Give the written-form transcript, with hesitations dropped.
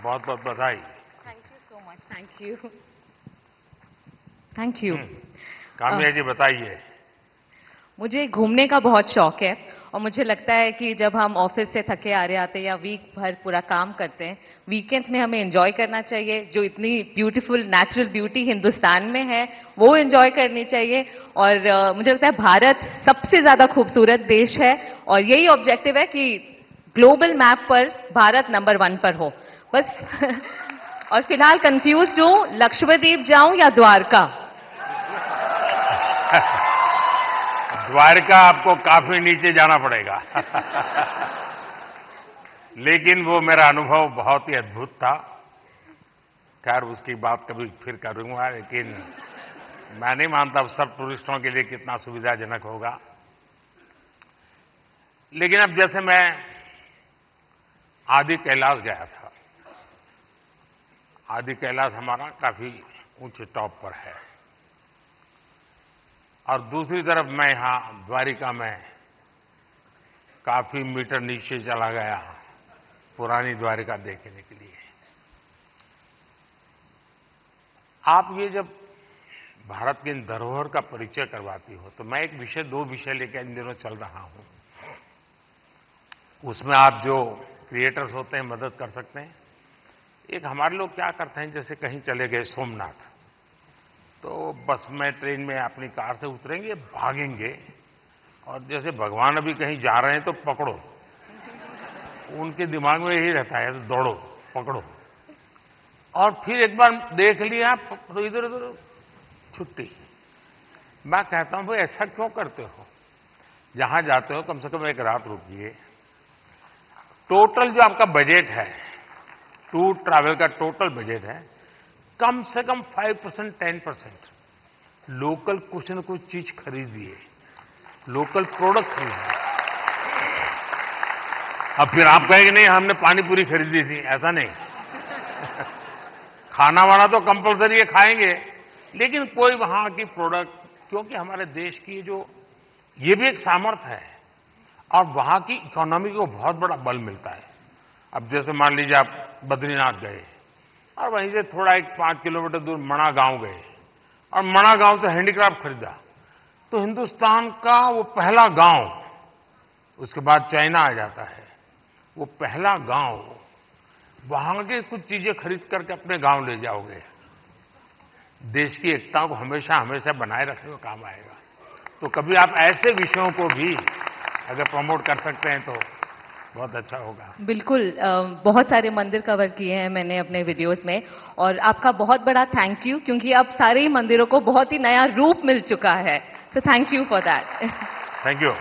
बहुत बहुत बधाई। Thank you so much. Thank you. Thank you. Kamya ji बताइए। मुझे घूमने का बहुत शौक है और मुझे लगता है कि जब हम ऑफिस से थके आ रहे आते हैं या वीक भर पूरा काम करते हैं, वीकेंड में हमें एंजॉय करना चाहिए। जो इतनी ब्यूटीफुल नेचुरल ब्यूटी हिंदुस्तान में है वो एंजॉय करनी चाहिए। और मुझे लगता है भारत सबसे ज्यादा खूबसूरत देश है और यही ऑब्जेक्टिव है कि ग्लोबल मैप पर भारत नंबर 1 पर हो बस। और फिलहाल कंफ्यूज्ड हूं, लक्षद्वीप जाऊं या द्वारका? द्वारका आपको काफी नीचे जाना पड़ेगा। लेकिन वो मेरा अनुभव बहुत ही अद्भुत था। खैर उसकी बात कभी फिर करूंगा, लेकिन मैं नहीं मानता सब टूरिस्टों के लिए कितना सुविधाजनक होगा। लेकिन अब जैसे मैं आदि कैलाश गया था। आदि कैलाश हमारा काफी ऊंचे टॉप पर है और दूसरी तरफ मैं यहां द्वारिका में काफी मीटर नीचे चला गया पुरानी द्वारिका देखने के लिए। आप ये जब भारत की धरोहर का परिचय करवाती हो तो मैं एक विषय, 2 विषय लेकर इन दिनों चल रहा हूं। उसमें आप जो क्रिएटर्स होते हैं मदद कर सकते हैं। एक हमारे लोग क्या करते हैं, जैसे कहीं चले गए सोमनाथ, तो बस में ट्रेन में अपनी कार से उतरेंगे, भागेंगे और जैसे भगवान अभी कहीं जा रहे हैं तो पकड़ो। उनके दिमाग में यही रहता है, तो दौड़ो पकड़ो और फिर एक बार देख लिया तो इधर उधर छुट्टी। मैं कहता हूं भाई ऐसा क्यों करते हो? जहां जाते हो कम से कम एक रात रुकिए। टोटल जो आपका बजट है, टूर ट्रैवल का टोटल बजट है, कम से कम 5% 10% लोकल कुछ न कुछ चीज खरीदिए, लोकल प्रोडक्ट खरीदिए। अब फिर आप कहेंगे नहीं हमने पानी पूरी खरीदी थी, ऐसा नहीं। खाना वाना तो कंपलसरी है, खाएंगे, लेकिन कोई वहां की प्रोडक्ट, क्योंकि हमारे देश की जो ये भी एक सामर्थ्य है और वहां की इकोनॉमी को बहुत बड़ा बल मिलता है। अब जैसे मान लीजिए आप बद्रीनाथ गए और वहीं से थोड़ा एक 5 किलोमीटर दूर मणा गांव गए और मणा गांव से हैंडीक्राफ्ट खरीदा, तो हिंदुस्तान का वो पहला गांव, उसके बाद चाइना आ जाता है, वो पहला गांव, वहां के कुछ चीजें खरीद करके अपने गांव ले जाओगे, देश की एकता को हमेशा हमेशा बनाए रखने में काम आएगा। तो कभी आप ऐसे विषयों को भी अगर प्रमोट कर सकते हैं तो बहुत अच्छा होगा। बिल्कुल। बहुत सारे मंदिर कवर किए हैं मैंने अपने वीडियोस में और आपका बहुत बड़ा थैंक यू, क्योंकि अब सारे ही मंदिरों को बहुत ही नया रूप मिल चुका है। So thank you for that. Thank you.